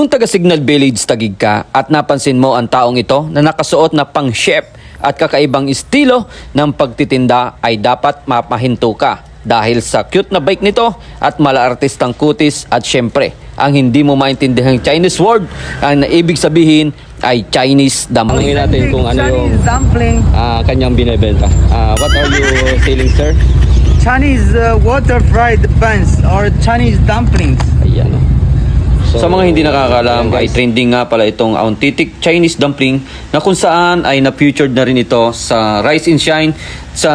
Kung taga Signal Village Taguig ka at napansin mo ang taong ito na nakasuot na pang chef at kakaibang estilo ng pagtitinda, ay dapat mapahinto ka dahil sa cute na bike nito at mala-artistang kutis at syempre ang hindi mo maintindihan Chinese word ang naibig sabihin ay Chinese dumpling. Tanungin natin kung ano yung Chinese dumpling, kanyang binebenta. What are you selling, sir? Chinese water fried buns or Chinese dumplings. Ayan, oh. Sa mga hindi nakakalam, ayan, ay guys. trending nga pala itong authentic Chinese dumpling na kung saan ay na-featured na rin ito sa Rise and Shine sa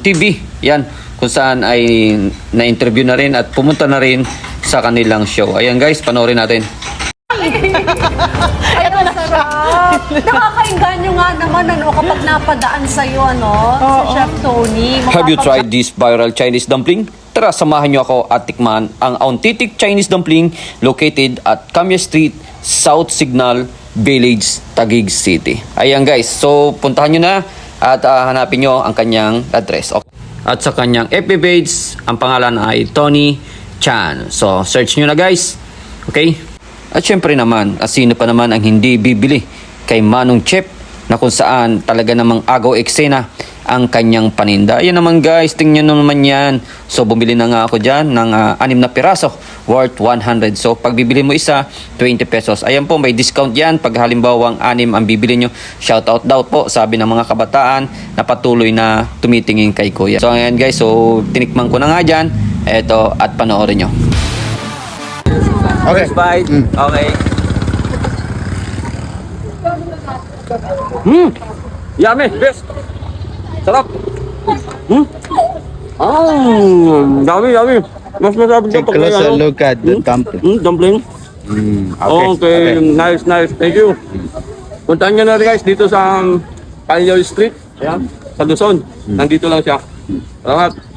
TV. Yan, kung saan ay na-interview na rin at pumunta na rin sa kanilang show. Ayan guys, panoorin natin. Ay, ang sarap. Nakakainganyo nga naman kapag napadaan sa'yo, si Chef Tony. Have you tried this viral Chinese dumpling? Tara, samahan nyo ako at tikman ang authentic Chinese dumpling located at Camia Street, South Signal Village, Taguig City. Ayan guys, so puntahan nyo na at hanapin nyo ang kanyang address. Okay. At sa kanyang FB page, ang pangalan ay Tony Chan. So search nyo na guys. Okay? At syempre naman, sino pa naman ang hindi bibili kay Manong Chef na kung saan talaga namang agaw eksena ang kanyang paninda. Ayan naman guys, tingnan nyo naman yan. So bumili na nga ako dyan ng 6 na piraso worth 100. So pag bibili mo isa, 20 pesos. Ayan po, may discount yan pag halimbawang 6 ang bibili nyo. Shoutout daw po, sabi ng mga kabataan na patuloy na tumitingin kay Kuya. So ayan guys, so tinikman ko na nga dyan. Eto, at panoorin nyo. First bite. Okay. Yummy. Best. Sarap. Yummy. Mas masarap Take a closer look at the dumpling. Dumpling. Okay. Nice. Thank you. Puntahan nyo na rin guys dito sa Palio Street. Ayan. Sa Luzon. Nandito lang siya. Salamat.